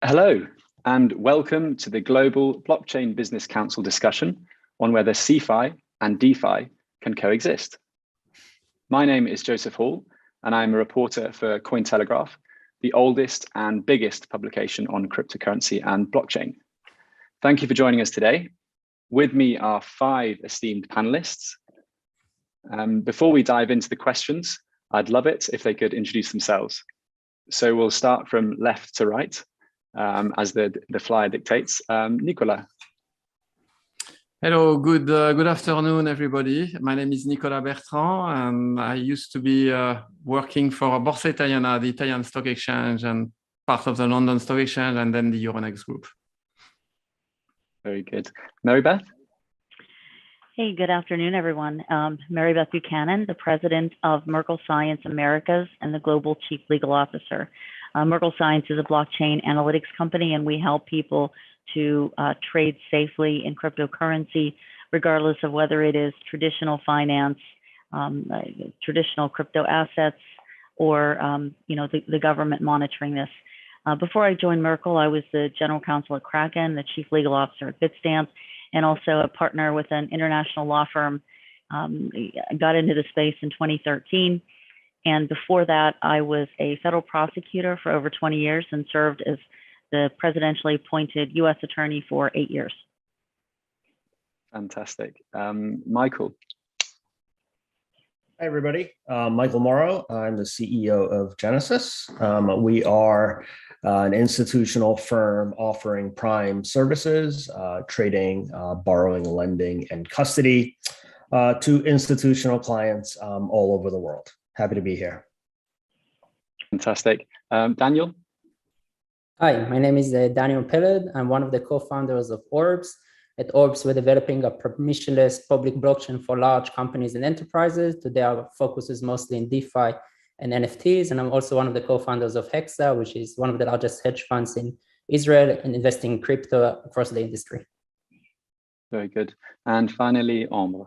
Hello, and welcome to the Global Blockchain Business Council discussion on whether CeFi and DeFi can coexist. My name is Joseph Hall, and I'm a reporter for Cointelegraph, the oldest and biggest publication on cryptocurrency and blockchain. Thank you for joining us today. With me are 5 esteemed panelists. Before we dive into the questions, I'd love it if they could introduce themselves. So we'll start from left to right. As the flyer dictates. Nicolas. Hello, good afternoon, everybody. My name is Nicolas Bertrand, and I used to be working for Borsa Italiana, the Italian stock exchange, and part of the London Stock Exchange, and then the Euronext Group. Very good. Mary Beth? Hey, good afternoon, everyone. Mary Beth Buchanan, the president of Merkle Science Americas and the global chief legal officer. Merkle Science is a blockchain analytics company, and we help people to trade safely in cryptocurrency, regardless of whether it is traditional finance, traditional crypto assets, or the government monitoring this. Before I joined Merkle, I was the general counsel at Kraken, the chief legal officer at Bitstamp, and also a partner with an international law firm. I got into the space in 2013. And before that, I was a federal prosecutor for over 20 years and served as the presidentially appointed U.S. attorney for 8 years. Fantastic. Michael. Hi, everybody. Michael Moro. I'm the CEO of Genesis. We are an institutional firm offering prime services, trading, borrowing, lending, and custody to institutional clients all over the world. Happy to be here. Fantastic. Daniel? Hi, my name is Daniel Peled. I'm one of the co-founders of Orbs. At Orbs, we're developing a permissionless public blockchain for large companies and enterprises. Today, our focus is mostly in DeFi and NFTs. And I'm also one of the co-founders of Hexa, which is one of the largest hedge funds in Israel and investing in crypto across the industry. Very good. And finally, Ambre.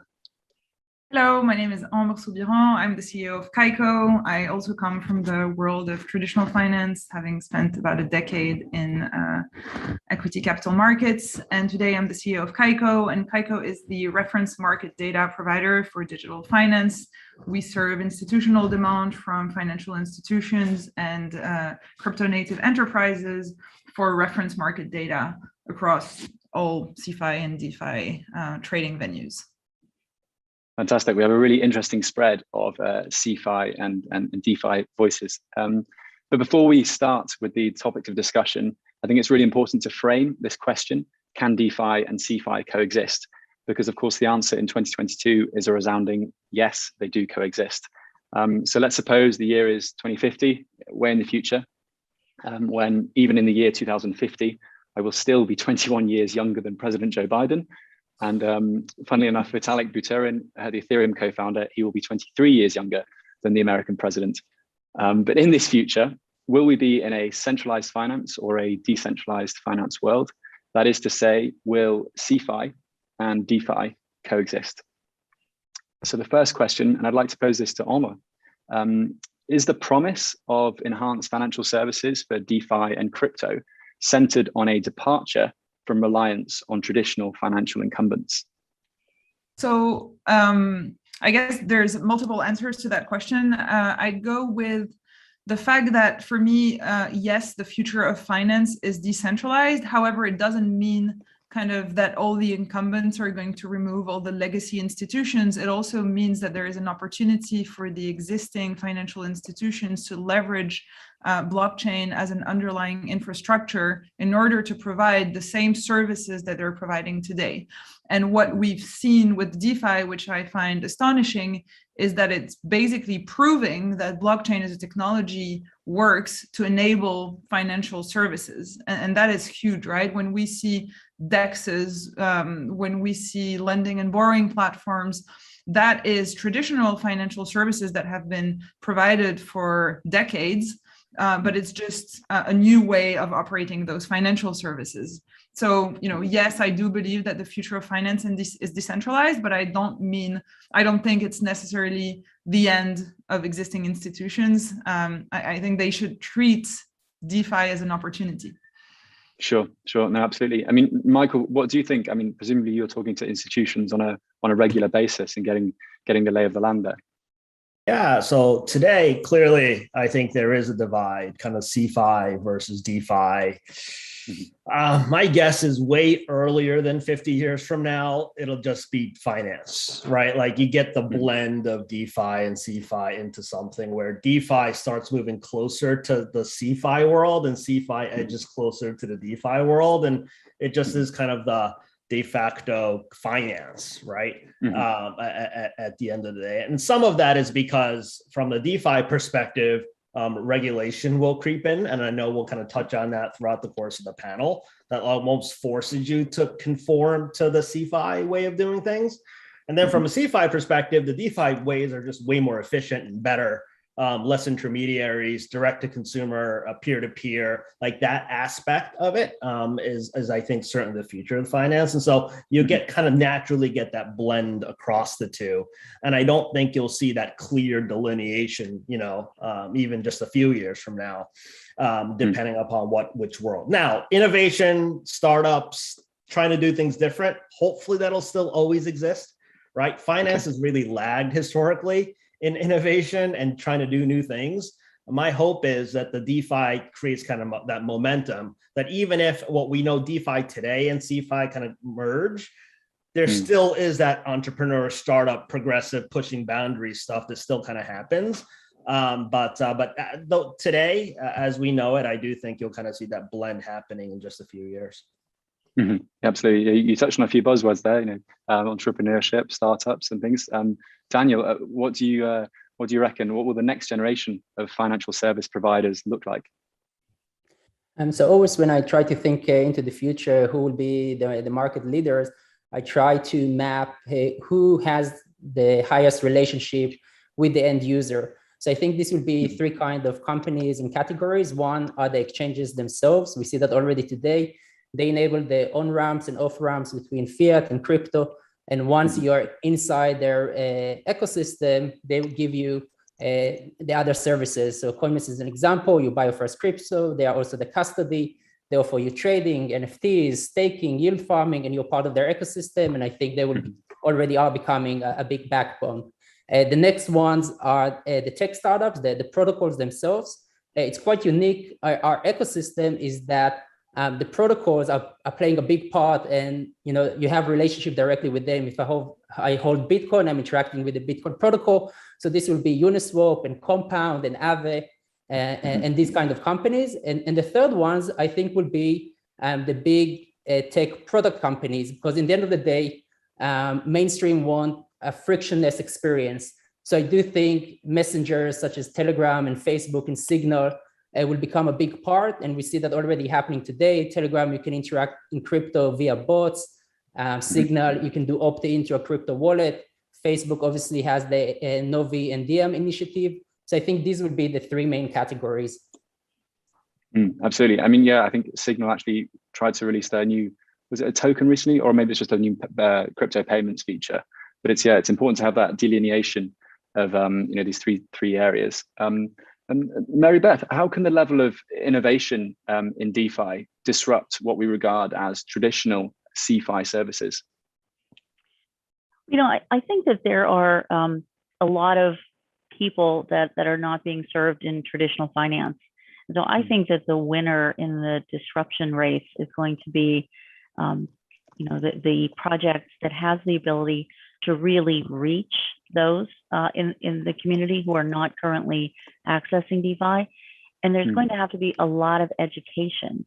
Hello, my name is Ambre Soubiran. I'm the CEO of Kaiko. I also come from the world of traditional finance, having spent about a decade in equity capital markets. And today I'm the CEO of Kaiko, and Kaiko is the reference market data provider for digital finance. We serve institutional demand from financial institutions and crypto native enterprises for reference market data across all CeFi and DeFi trading venues. Fantastic. We have a really interesting spread of CeFi and DeFi voices. But before we start with the topic of discussion, I think it's really important to frame this question: can DeFi and CeFi coexist? Because of course the answer in 2022 is a resounding yes, they do coexist. So let's suppose the year is 2050, way in the future, when even in the year 2050, I will still be 21 years younger than President Joe Biden. And funnily enough, Vitalik Buterin, the Ethereum co-founder, he will be 23 years younger than the American president. But in this future, will we be in a centralized finance or a decentralized finance world? That is to say, will CeFi and DeFi coexist? So the first question, and I'd like to pose this to Ambre, is the promise of enhanced financial services for DeFi and crypto centered on a departure from reliance on traditional financial incumbents? So I guess there's multiple answers to that question. I'd go with the fact that for me, yes, the future of finance is decentralized. However, it doesn't mean kind of that all the incumbents are going to remove all the legacy institutions. It also means that there is an opportunity for the existing financial institutions to leverage blockchain as an underlying infrastructure in order to provide the same services that they're providing today. And what we've seen with DeFi, which I find astonishing, is that it's basically proving that blockchain as a technology works to enable financial services. And that is huge, right? When we see DEXs, when we see lending and borrowing platforms, that is traditional financial services that have been provided for decades, but it's just a new way of operating those financial services. So, yes, I do believe that the future of finance is decentralized, but I don't think it's necessarily the end of existing institutions. I think they should treat DeFi as an opportunity. Sure. No, absolutely. I mean, Michael, what do you think? I mean, presumably you're talking to institutions on a regular basis and getting the lay of the land there. Yeah, so today, clearly, I think there is a divide, kind of CeFi versus DeFi. My guess is way earlier than 50 years from now, it'll just be finance, right? Like you get the blend of DeFi and CeFi into something where DeFi starts moving closer to the CeFi world and CeFi edges closer to the DeFi world. And it just is kind of the de facto finance, right? At the end of the day. And some of that is because from the DeFi perspective, regulation will creep in. And I know we'll kind of touch on that throughout the course of the panel, that almost forces you to conform to the CeFi way of doing things. And then from a CeFi perspective, the DeFi ways are just way more efficient and better. Less intermediaries, direct to consumer, peer-to-peer, like that aspect of it is I think certainly the future of finance. And so you naturally get that blend across the two. And I don't think you'll see that clear delineation, even just a few years from now, depending upon which world. Now, innovation, startups, trying to do things different, hopefully that'll still always exist, right? Finance has really lagged historically in innovation and trying to do new things. My hope is that the DeFi creates kind of that momentum that even if what we know DeFi today and CeFi kind of merge, there still is that entrepreneur, startup, progressive, pushing boundaries stuff that still kind of happens. But though today, as we know it, I do think you'll kind of see that blend happening in just a few years. Absolutely. You touched on a few buzzwords there, entrepreneurship, startups and things. Daniel, what do you reckon? What will the next generation of financial service providers look like? So always when I try to think into the future, who will be the market leaders, I try to map who has the highest relationship with the end user. So I think this will be three kinds of companies and categories. One are the exchanges themselves. We see that already today. They enable the on-ramps and off-ramps between fiat and crypto. And once you're inside their ecosystem, they will give you the other services. So Coinbase is an example. You buy your first crypto. They are also the custody. They offer you trading, NFTs, staking, yield farming, and you're part of their ecosystem. And I think they will already are becoming a big backbone. The next ones are the tech startups, the protocols themselves. It's quite unique. Our ecosystem is that the protocols are playing a big part, and you have relationship directly with them. If I hold Bitcoin, I'm interacting with the Bitcoin protocol. So this will be Uniswap and Compound and Aave and these kind of companies. And the third ones I think will be the big tech product companies, because in the end of the day, mainstream want a frictionless experience. So I do think messengers such as Telegram and Facebook and Signal will become a big part. And we see that already happening today. Telegram, you can interact in crypto via bots. Signal, you can do opt-in to a crypto wallet. Facebook obviously has the Novi and Diem initiative. So I think these would be the three main categories. Absolutely. I mean, I think Signal actually tried to release their new, was it a token recently, or maybe it's just a new crypto payments feature. But it's important to have that delineation of these three areas. And Mary Beth, how can the level of innovation in DeFi disrupt what we regard as traditional CeFi services? I think that there are a lot of people that are not being served in traditional finance. So I think that the winner in the disruption race is going to be, the projects that has the ability to really reach those in the community who are not currently accessing DeFi. And there's going to have to be a lot of education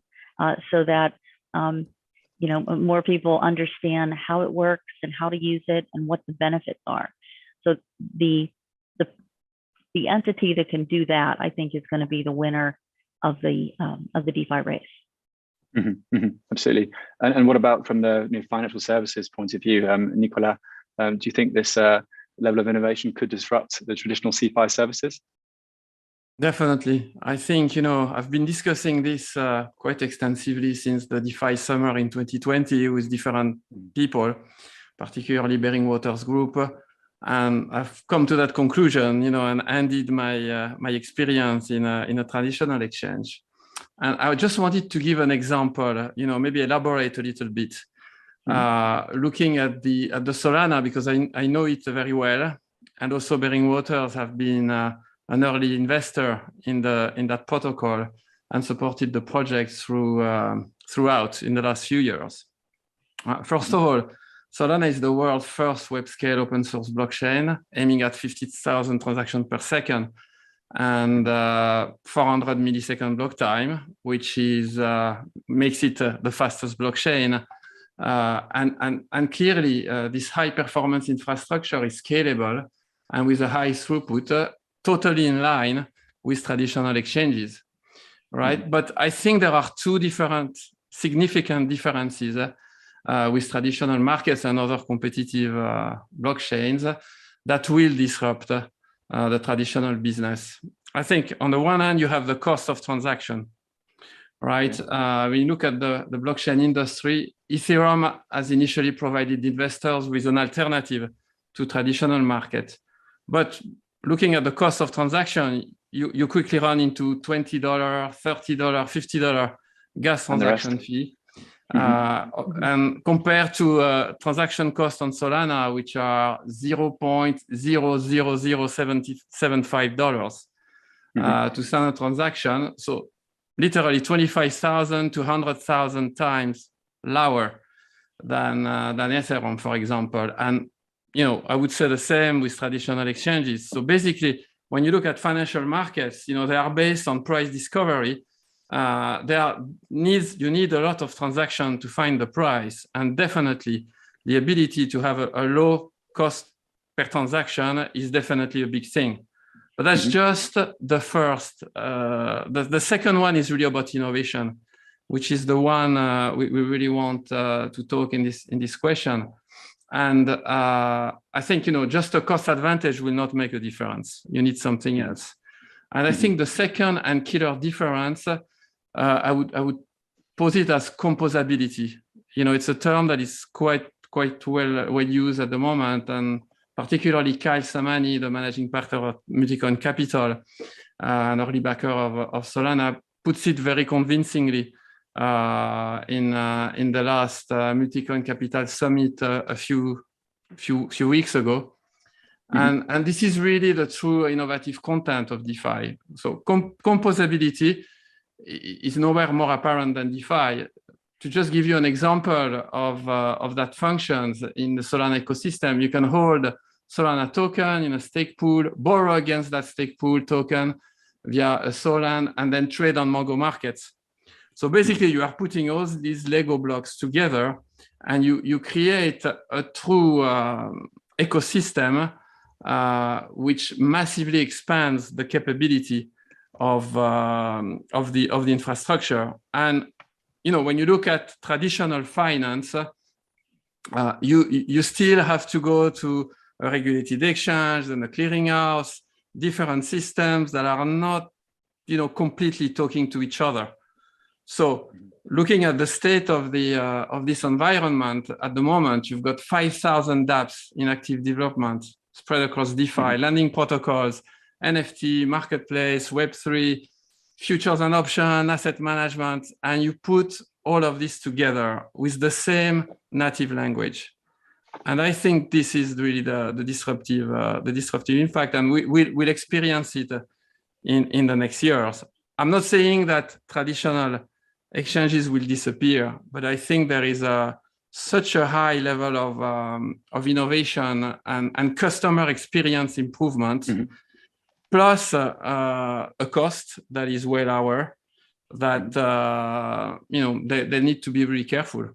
so that more people understand how it works and how to use it and what the benefits are. So the entity that can do that, I think, is going to be the winner of the DeFi race. Absolutely. And what about from the financial services point of view, Nicolas? Do you think this level of innovation could disrupt the traditional CeFi services? Definitely. I think, I've been discussing this quite extensively since the DeFi summer in 2020 with different people, particularly Bering Waters Group. And I've come to that conclusion, and ended my experience in a traditional exchange. And I just wanted to give an example, maybe elaborate a little bit, looking at the Solana, because I know it very well. And also Bering Waters have been an early investor in that protocol and supported the project throughout in the last few years. First of all, Solana is the world's first web-scale open source blockchain, aiming at 50,000 transactions per second and 400 millisecond block time, which is makes it the fastest blockchain. And clearly, this high performance infrastructure is scalable and with a high throughput, totally in line with traditional exchanges, right? But I think there are two significant differences with traditional markets and other competitive blockchains that will disrupt the traditional business. I think on the one hand, you have the cost of transaction, right? When you look at the blockchain industry, Ethereum has initially provided investors with an alternative to traditional market. But looking at the cost of transaction, you quickly run into $20, $30, $50 gas transaction fee. And compared to transaction costs on Solana, which are $0.00075 to standard transaction. So literally 25,000 to 100,000 times lower than Ethereum, for example. And I would say the same with traditional exchanges. So basically, when you look at financial markets, they are based on price discovery. You need a lot of transaction to find the price, and definitely the ability to have a low cost per transaction is definitely a big thing. But that's just the first. The second one is really about innovation, which is the one we really want to talk in this question. And I think just a cost advantage will not make a difference. You need something else. And I think the second and killer difference, I would pose it as composability. It's a term that is quite well used at the moment, and particularly Kyle Samani, the managing partner of Multicoin Capital, an early backer of Solana, puts it very convincingly in the last Multicoin Capital Summit a few weeks ago. And this is really the true innovative content of DeFi. So composability is nowhere more apparent than DeFi. To just give you an example of that functions in the Solana ecosystem, you can hold Solana token in a stake pool, borrow against that stake pool token via a Solan, and then trade on Mongo markets. So basically, you are putting all these Lego blocks together, and you create a true ecosystem which massively expands the capability of the infrastructure. And when you look at traditional finance, you still have to go to a regulated exchange and a clearinghouse, different systems that are not completely talking to each other. So looking at the state of this environment at the moment, you've got 5,000 dApps in active development spread across DeFi, lending protocols, NFT, marketplace, Web3, futures and option, asset management, and you put all of this together with the same native language. And I think this is really the disruptive impact, and we'll experience it in the next years. I'm not saying that traditional exchanges will disappear, but I think there is such a high level of innovation and customer experience improvement, plus a cost that is way lower, that they need to be really careful.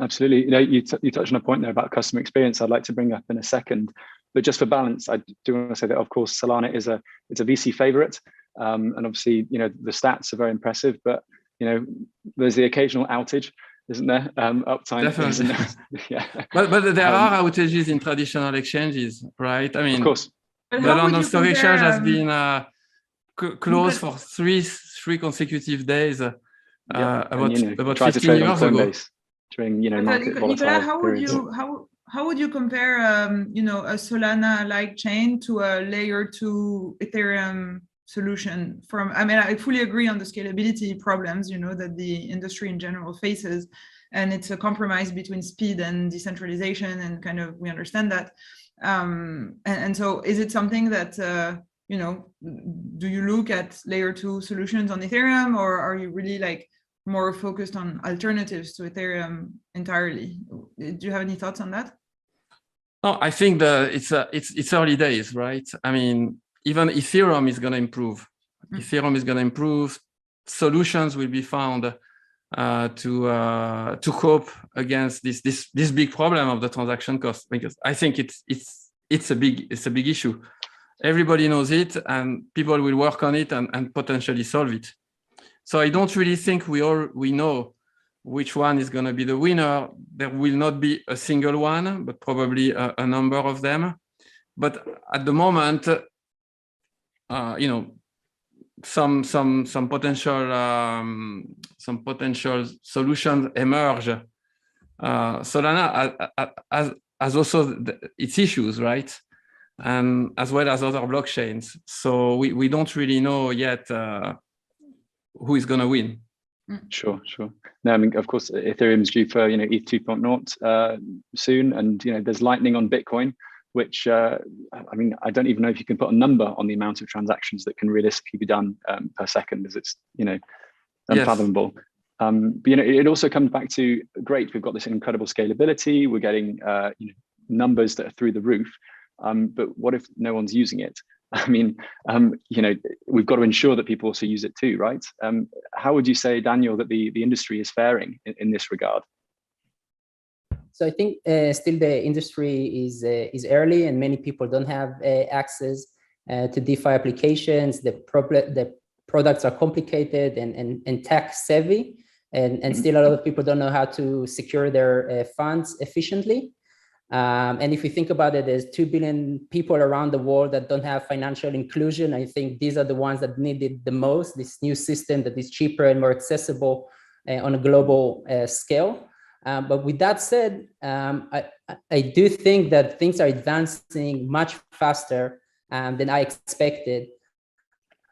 Absolutely. You touched on a point there about customer experience I'd like to bring up in a second. But just for balance, I do want to say that, of course, Solana is a VC favorite. And obviously, the stats are very impressive, but, there's the occasional outage, isn't there? Uptime. Definitely. Isn't there? Yeah. But there are outages in traditional exchanges, right? I mean, of course. The London Stock Exchange has been closed for three consecutive days about 15 years ago. During market volatile periods. How would you compare a Solana-like chain to a layer 2 Ethereum solution from, I mean, I fully agree on the scalability problems, you know, that the industry in general faces, and it's a compromise between speed and decentralization, and kind of, we understand that. And so is it something that, you know, do you look at layer 2 solutions on Ethereum, or are you really like more focused on alternatives to Ethereum entirely? Do you have any thoughts on that? No, I think that it's early days, right? I mean, even Ethereum is going to improve. Ethereum is going to improve. Solutions will be found to cope against this big problem of the transaction cost, because I think it's a big issue. Everybody knows it, and people will work on it and potentially solve it. So I don't really think we know which one is going to be the winner. There will not be a single one, but probably a number of them. But at the moment, you know, some potential solutions emerge. Solana has also its issues, right? And as well as other blockchains. So we don't really know yet who is going to win. Sure. No, I mean, of course, Ethereum's due for, you know, ETH 2.0 soon, and you know, there's Lightning on Bitcoin, which I mean, I don't even know if you can put a number on the amount of transactions that can realistically be done per second, as it's, you know, unfathomable. Yes. But you know, it also comes back to, great, we've got this incredible scalability, we're getting you know, numbers that are through the roof, but what if no one's using it? I mean, you know, we've got to ensure that people also use it too, right? How would you say, Daniel, that the industry is faring in this regard? So I think still the industry is early, and many people don't have access to DeFi applications. The products are complicated and tech savvy, and still a lot of people don't know how to secure their funds efficiently. And if we think about it, there's 2 billion people around the world that don't have financial inclusion. I think these are the ones that need it the most, this new system that is cheaper and more accessible on a global scale. But with that said, I do think that things are advancing much faster than I expected.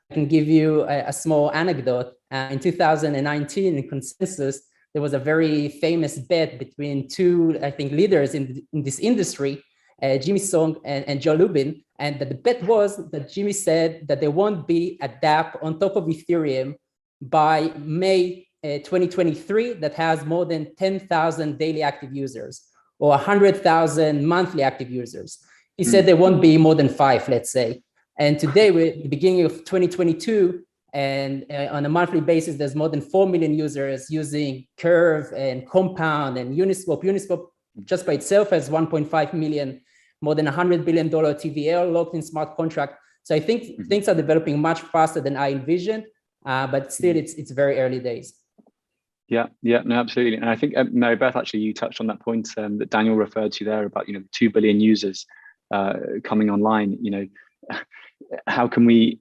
I can give you a small anecdote. In 2019, in Consensus, there was a very famous bet between two, I think, leaders in this industry, Jimmy Song and Joe Lubin. And the bet was that Jimmy said that there won't be a dApp on top of Ethereum by May 2023 that has more than 10,000 daily active users or 100,000 monthly active users. He said there won't be more than 5, let's say. And today we're at the beginning of 2022, and on a monthly basis, there's more than 4 million users using Curve and Compound and Uniswap. Uniswap just by itself has 1.5 million, more than $100 billion TVL locked in smart contract. So I think things are developing much faster than I envisioned, but still it's very early days. Yeah, no, absolutely. And I think, Mary Beth, actually, you touched on that point that Daniel referred to there about, you know, 2 billion users coming online. You know, how can we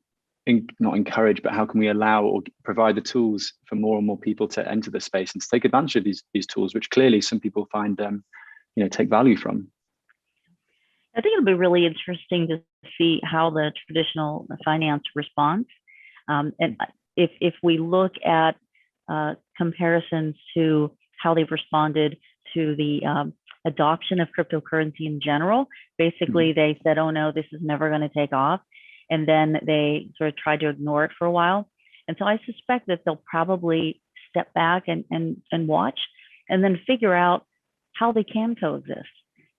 not encourage, but how can we allow or provide the tools for more and more people to enter the space and to take advantage of these tools, which clearly some people find, you know, take value from? I think it'll be really interesting to see how the traditional finance responds. And if we look at comparisons to how they've responded to the adoption of cryptocurrency in general, basically they said, oh no, this is never going to take off. And then they sort of tried to ignore it for a while. And so I suspect that they'll probably step back and watch and then figure out how they can coexist.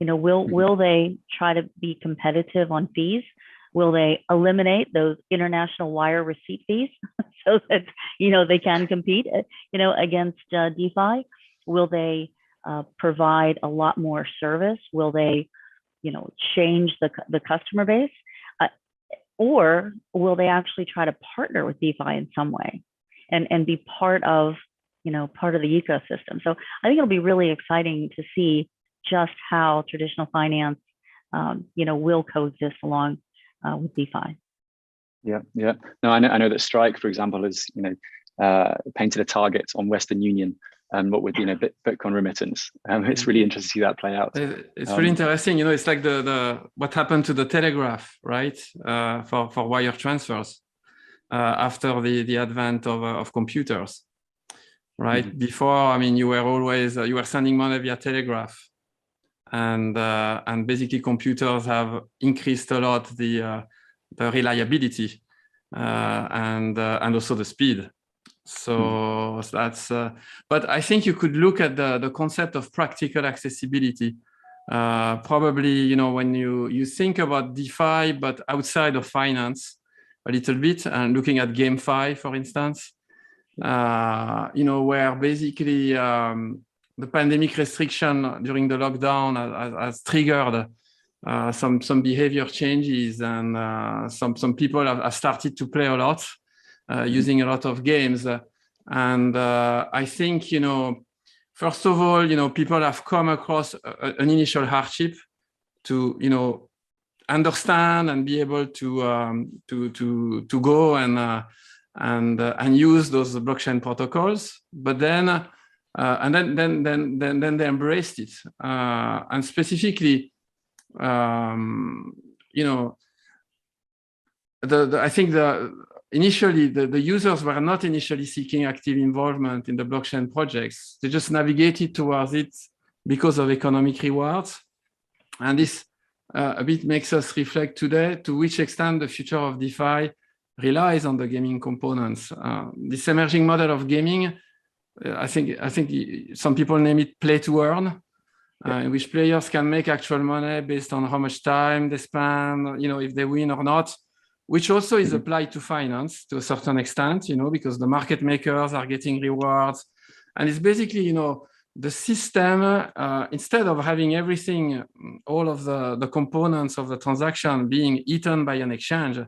You know, will they try to be competitive on fees? Will they eliminate those international wire receipt fees so that, you know, they can compete, you know, against DeFi? Will they provide a lot more service? Will they, you know, change the customer base? Or will they actually try to partner with DeFi in some way and be part of, you know, part of the ecosystem? So I think it'll be really exciting to see just how traditional finance, you know, will coexist along with DeFi. Yeah. No, I know that Strike, for example, has, you know, painted a target on Western Union and what with, you know, Bitcoin remittance. It's really interesting to see that play out. It's really interesting. You know, it's like the what happened to the Telegraph, right? For wire transfers. after the advent of computers, right? Before, I mean, you were always you were sending money via telegraph, and basically computers have increased a lot the reliability and also the speed. So that's, but I think you could look at the concept of practical accessibility. Probably, when you think about DeFi, but outside of finance a little bit, and looking at GameFi, for instance, where basically the pandemic restriction during the lockdown has triggered some behavior changes, and some people have started to play a lot. Using a lot of games. And I think, first of all, people have come across an initial hardship to, understand and be able to go and use those blockchain protocols. But then, and then they embraced it. And specifically, I think initially, the users were not initially seeking active involvement in the blockchain projects. They just navigated towards it because of economic rewards. And this a bit makes us reflect today to which extent the future of DeFi relies on the gaming components. This emerging model of gaming, I think some people name it play to earn, in which players can make actual money based on how much time they spend, if they win or not, which also is applied to finance to a certain extent, because the market makers are getting rewards. And it's basically, the system, instead of having everything, all of the components of the transaction being eaten by an exchange,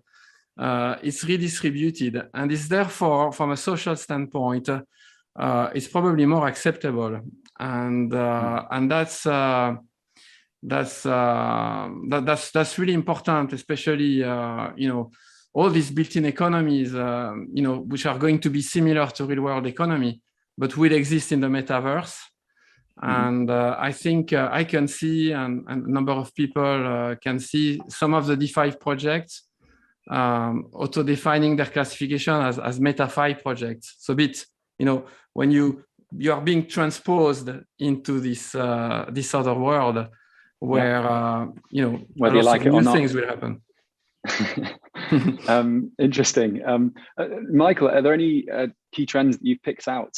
it's redistributed. And it's therefore, from a social standpoint, it's probably more acceptable. And that's really important, especially all these built-in economies, which are going to be similar to real-world economy, but will exist in the metaverse. And I think I can see, and a number of people can see, some of the DeFi projects auto-defining their classification as MetaFi projects. So when you are being transposed into this other world, where whether you like it or not, things will happen. Interesting. Michael, are there any key trends that you've picked out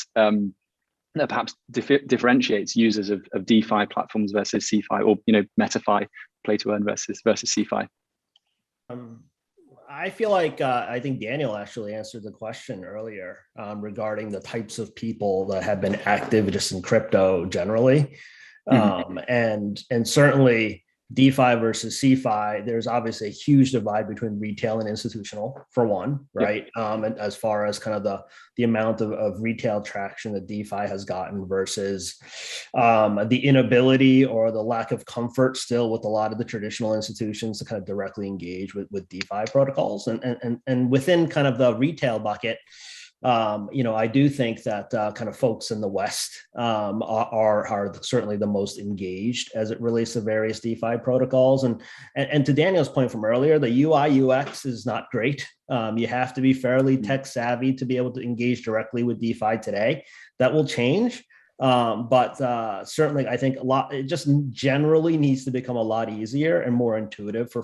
that perhaps differentiates users of DeFi platforms versus CeFi, or MetaFi, play to earn versus CeFi? I feel like I think Daniel actually answered the question earlier regarding the types of people that have been active just in crypto generally. And certainly DeFi versus CeFi, there's obviously a huge divide between retail and institutional, for one, right? And as far as kind of the amount of retail traction that DeFi has gotten versus the inability or the lack of comfort still with a lot of the traditional institutions to kind of directly engage with DeFi protocols. And within kind of the retail bucket, I do think that kind of folks in the West are certainly the most engaged as it relates to various DeFi protocols. And to Daniel's point from earlier, the UI UX is not great. You have to be fairly tech savvy to be able to engage directly with DeFi today. That will change. But certainly, I think it just generally needs to become a lot easier and more intuitive for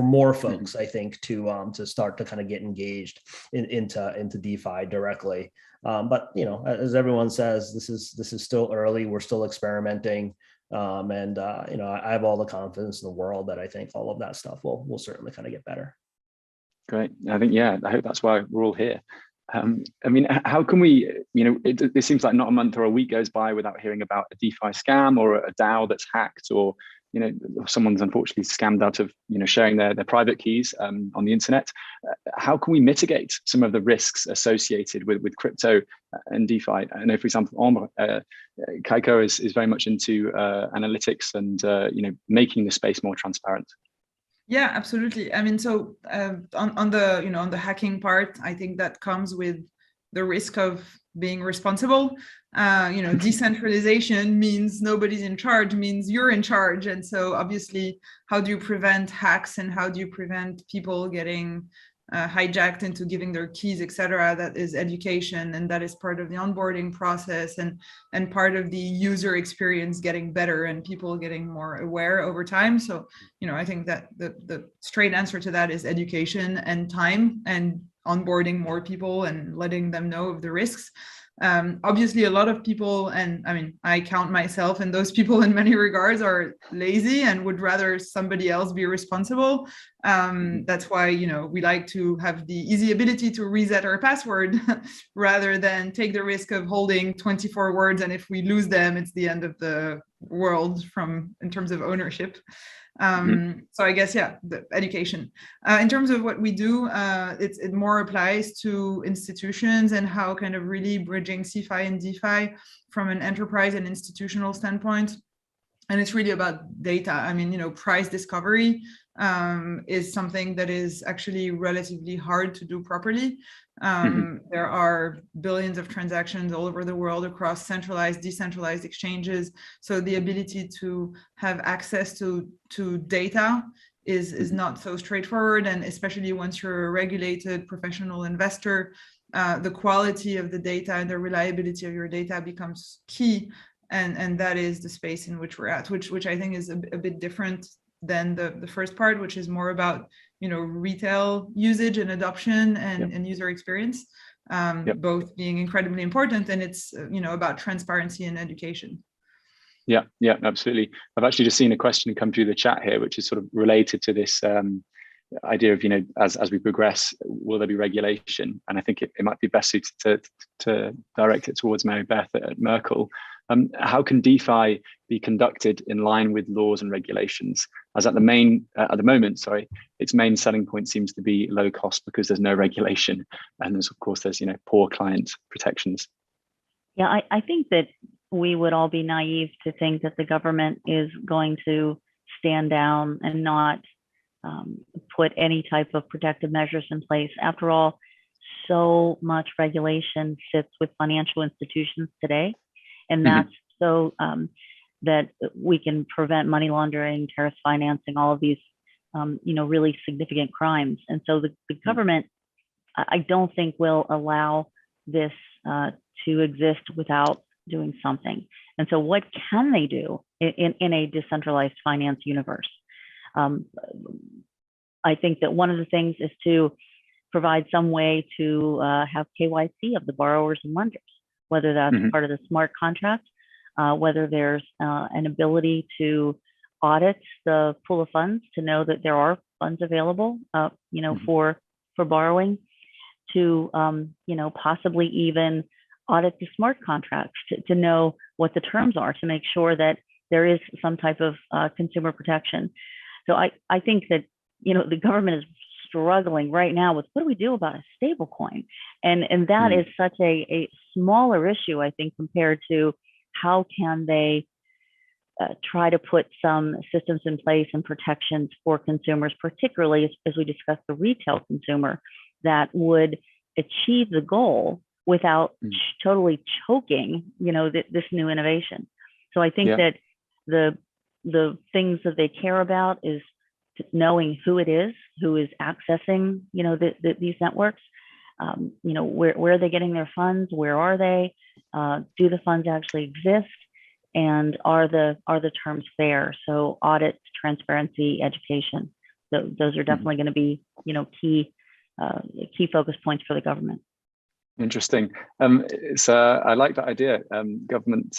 more folks, I think, to start to kind of get engaged into DeFi directly. But as everyone says, this is still early. We're still experimenting, and I have all the confidence in the world that I think all of that stuff will certainly kind of get better. Great. I think I hope that's why we're all here. I mean, how can we, it seems like not a month or a week goes by without hearing about a DeFi scam or a DAO that's hacked, or, someone's unfortunately scammed out of, sharing their private keys on the internet. How can we mitigate some of the risks associated with crypto and DeFi? I know, for example, Ambre, Kaiko is very much into analytics and, making the space more transparent. Yeah, absolutely. I mean, so on the hacking part, I think that comes with the risk of being responsible. Decentralization means nobody's in charge, means you're in charge. And so obviously, how do you prevent hacks, and how do you prevent people getting hijacked into giving their keys, etc. That is education, and that is part of the onboarding process, and part of the user experience getting better and people getting more aware over time. So, I think that the straight answer to that is education and time, and onboarding more people and letting them know of the risks. Obviously, a lot of people, and I mean, I count myself and those people in many regards, are lazy and would rather somebody else be responsible. That's why, we like to have the easy ability to reset our password rather than take the risk of holding 24 words. And if we lose them, it's the end of the world in terms of ownership. So I guess, the education. In terms of what we do, it more applies to institutions and how kind of really bridging CeFi and DeFi from an enterprise and institutional standpoint. And it's really about data. I mean, price discovery is something that is actually relatively hard to do properly. There are billions of transactions all over the world across centralized, decentralized exchanges. So the ability to have access to data is not so straightforward. And especially once you're a regulated professional investor, the quality of the data and the reliability of your data becomes key. And that is the space in which we're at, which I think is a bit different than the first part, which is more about, retail usage and adoption and user experience, both being incredibly important. And it's, about transparency and education. Yeah, absolutely. I've actually just seen a question come through the chat here, which is sort of related to this idea of, as we progress, will there be regulation? And I think it might be best suited to direct it towards Mary Beth at Merkle. How can DeFi be conducted in line with laws and regulations? As at the moment, its main selling point seems to be low cost because there's no regulation, and there's poor client protections. Yeah, I think that we would all be naive to think that the government is going to stand down and not put any type of protective measures in place. After all, so much regulation sits with financial institutions today, and that's so that we can prevent money laundering, terrorist financing, all of these, really significant crimes. And so the government, I don't think, will allow this to exist without doing something. And so what can they do in a decentralized finance universe? I think that one of the things is to provide some way to have KYC of the borrowers and lenders, whether that's part of the smart contract, whether there's an ability to audit the pool of funds to know that there are funds available, for borrowing, to, possibly even audit the smart contracts to know what the terms are, to make sure that there is some type of consumer protection. So I think that, the government is struggling right now with, what do we do about a stable coin? And that is such a smaller issue, I think, compared to how can they try to put some systems in place and protections for consumers, particularly as we discussed the retail consumer, that would achieve the goal without totally choking, this new innovation. So I think that the things that they care about is knowing who it is, who is accessing, these networks, where are they getting their funds? Where are they? Do the funds actually exist? And are the terms fair? So audit, transparency, education. Those are definitely going to be, key focus points for the government. Interesting. I like that idea. Government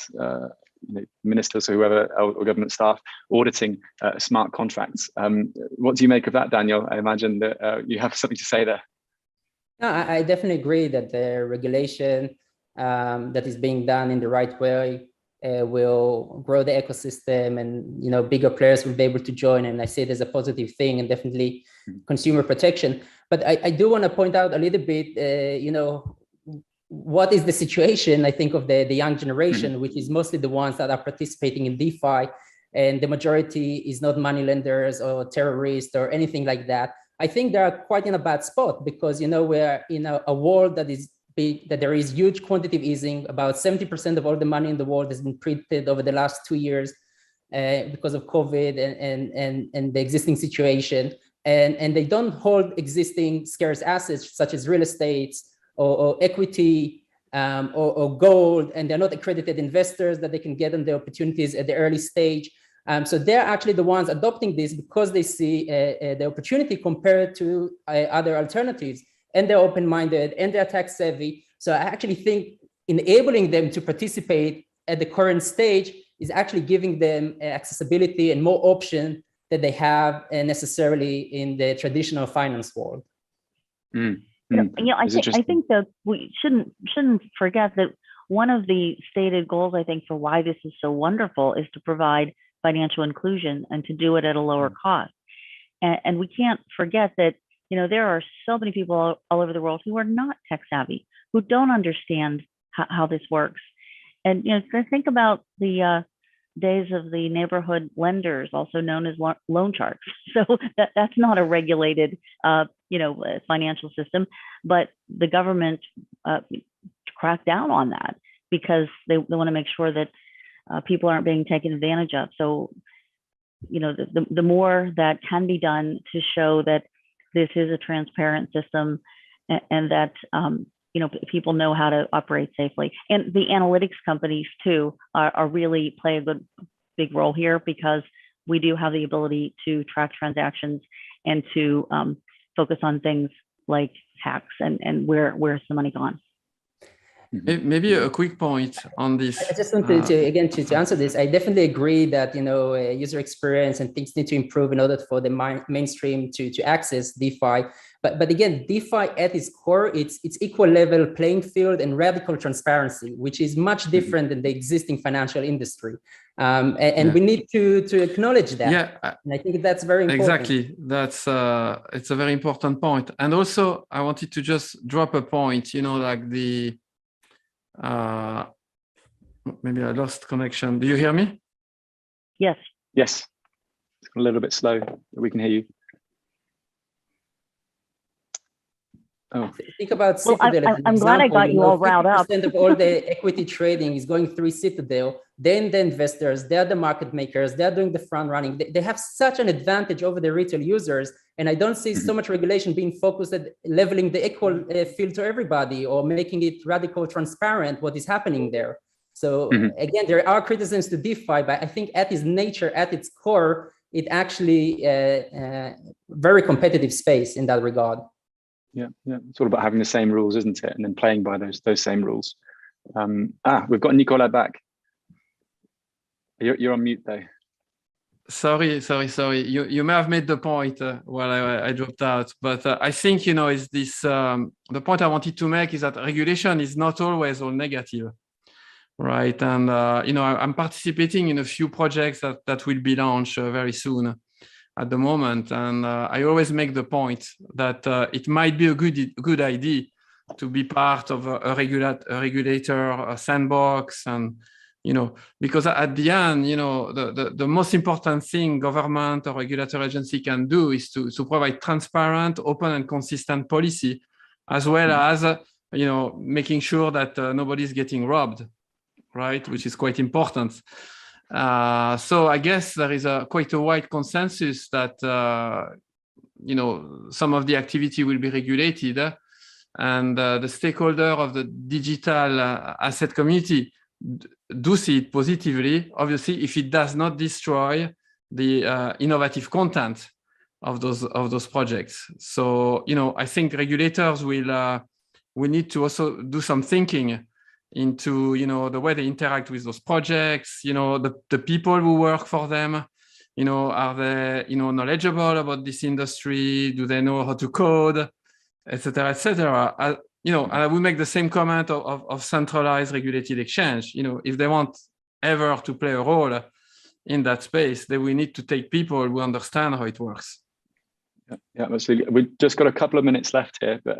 ministers or whoever, or government staff auditing smart contracts. What do you make of that, Daniel? I imagine that you have something to say there. No, I definitely agree that the regulation that is being done in the right way will grow the ecosystem, and bigger players will be able to join. And I see it as a positive thing, and definitely consumer protection. But I do want to point out a little bit, what is the situation, I think, of the young generation, which is mostly the ones that are participating in DeFi, and the majority is not money lenders or terrorists or anything like that. I think they are quite in a bad spot because, we're in a world that is big, that there is huge quantitative easing. About 70% of all the money in the world has been printed over the last 2 years because of COVID and the existing situation. and they don't hold existing scarce assets such as real estate or equity or gold, and they're not accredited investors that they can get on the opportunities at the early stage. So they're actually the ones adopting this because they see the opportunity compared to other alternatives, and they're open-minded and they're tax savvy. So I actually think enabling them to participate at the current stage is actually giving them accessibility and more option that they have necessarily in the traditional finance world. I think that we shouldn't forget that one of the stated goals, I think, for why this is so wonderful is to provide financial inclusion and to do it at a lower cost. And we can't forget that, there are so many people all over the world who are not tech savvy, who don't understand how this works. And, think about the days of the neighborhood lenders, also known as loan sharks. So that's not a regulated, financial system, but the government cracked down on that because they want to make sure that people aren't being taken advantage of. So, the more that can be done to show that this is a transparent system and that, people know how to operate safely. And the analytics companies too are really play a big role here because we do have the ability to track transactions and to focus on things like tax and where's the money gone. Maybe a quick point on this. I just want to answer this. I definitely agree that user experience and things need to improve in order for the mainstream to access DeFi. But again, DeFi at its core, it's equal level playing field and radical transparency, which is much different than the existing financial industry. We need to acknowledge that. Yeah, and I think that's very important. Exactly, that's it's a very important point. And also, I wanted to just drop a point. Like the maybe I lost connection. Do you hear me? Yes. Yes. It's a little bit slow, but we can hear you. Oh. Think about Citadel. I'm glad I got you all riled up. 50% of all the equity trading is going through Citadel. Then the investors, they're the market makers, they're doing the front running. They have such an advantage over the retail users. And I don't see so much regulation being focused at leveling the equal field to everybody or making it radical transparent what is happening there. So again, there are criticisms to DeFi, but I think at its nature, at its core, it actually very competitive space in that regard. Yeah. It's all about having the same rules, isn't it? And then playing by those same rules. We've got Nicolas back. You're on mute though. Sorry. You may have made the point while I dropped out, but I think is this the point I wanted to make is that regulation is not always all negative, right? And I'm participating in a few projects that will be launched very soon at the moment, and I always make the point that it might be a good idea to be part of a regulator, a sandbox, and because at the end, the most important thing government or regulatory agency can do is to provide transparent, open, and consistent policy, as well as making sure that nobody's getting robbed, right? Which is quite important. So I guess there is quite a wide consensus that some of the activity will be regulated, and the stakeholder of the digital asset community do see it positively, obviously, if it does not destroy the innovative content of those projects. So I think regulators will need to also do some thinking into the way they interact with those projects, the people who work for them, are they knowledgeable about this industry, do they know how to code, etc., etc. And I would make the same comment of centralized regulated exchange. If they want ever to play a role in that space, they will need to take people who understand how it works. Yeah, absolutely. We've just got a couple of minutes left here, but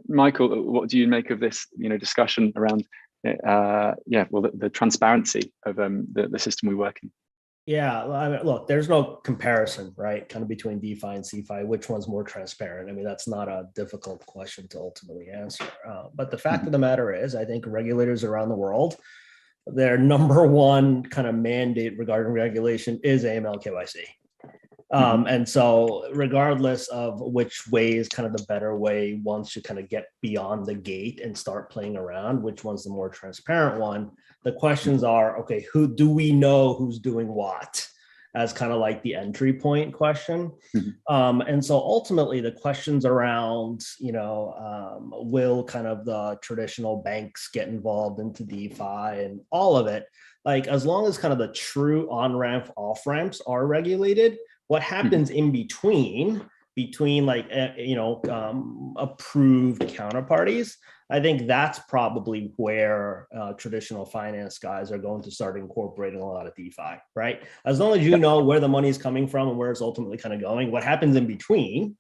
Michael, what do you make of this discussion around the transparency of the system we work in? Yeah, I mean, look, there's no comparison, right? Kind of between DeFi and CeFi, which one's more transparent? I mean, that's not a difficult question to ultimately answer. But the fact of the matter is, I think regulators around the world, their number one kind of mandate regarding regulation is AML KYC. And so regardless of which way is kind of the better way, once you kind of get beyond the gate and start playing around, which one's the more transparent one, the questions are, okay, who do we know who's doing what, as kind of like the entry point question. And so ultimately the questions around, will kind of the traditional banks get involved into DeFi and all of it, like as long as kind of the true on-ramp, off-ramps are regulated, what happens in between like, approved counterparties, I think that's probably where traditional finance guys are going to start incorporating a lot of DeFi, right? As long as you know where the money is coming from and where it's ultimately kind of going, what happens in between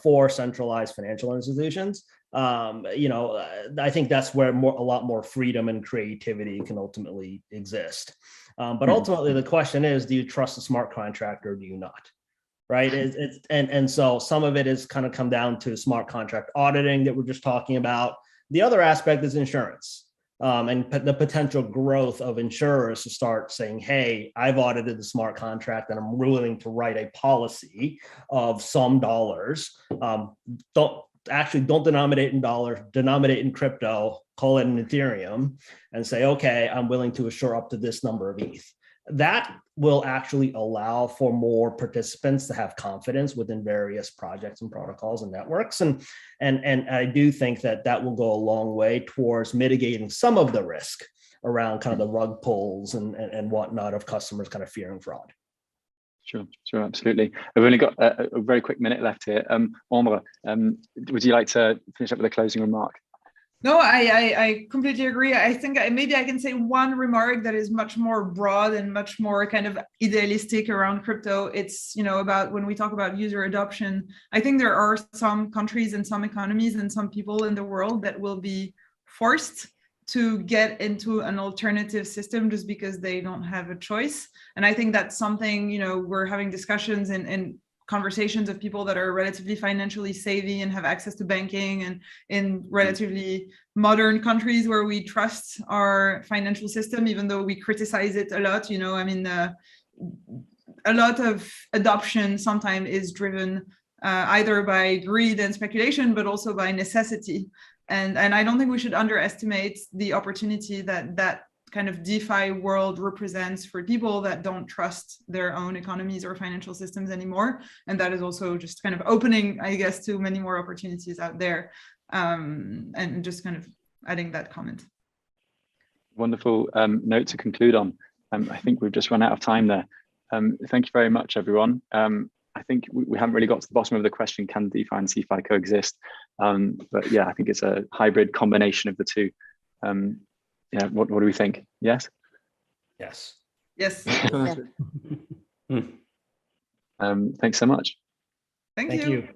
for centralized financial institutions, I think that's where a lot more freedom and creativity can ultimately exist. But ultimately the question is, do you trust a smart contract or do you not? Right. And so some of it is kind of come down to smart contract auditing that we're just talking about. The other aspect is insurance and the potential growth of insurers to start saying, hey, I've audited the smart contract and I'm willing to write a policy of some dollars. Don't denominate in dollars, denominate in crypto, call it an Ethereum, and say, okay, I'm willing to assure up to this number of ETH. That will actually allow for more participants to have confidence within various projects and protocols and networks. And I do think that will go a long way towards mitigating some of the risk around kind of the rug pulls and whatnot of customers kind of fearing fraud. Sure, absolutely. We've only got a very quick minute left here. Ambre, would you like to finish up with a closing remark? No, I completely agree. I think maybe I can say one remark that is much more broad and much more kind of idealistic around crypto. It's, about when we talk about user adoption, I think there are some countries and some economies and some people in the world that will be forced to get into an alternative system just because they don't have a choice. And I think that's something, we're having discussions and conversations of people that are relatively financially savvy and have access to banking and in relatively modern countries where we trust our financial system, even though we criticize it a lot. A lot of adoption sometimes is driven either by greed and speculation, but also by necessity. And I don't think we should underestimate the opportunity that kind of DeFi world represents for people that don't trust their own economies or financial systems anymore. And that is also just kind of opening, I guess, to many more opportunities out there. And just kind of adding that comment. Wonderful note to conclude on. I think we've just run out of time there. Thank you very much, everyone. I think we haven't really got to the bottom of the question, can DeFi and CeFi coexist? But yeah, I think it's a hybrid combination of the two. Yeah, what do we think? Yes? Yes. Yes. Thanks so much. Thank you.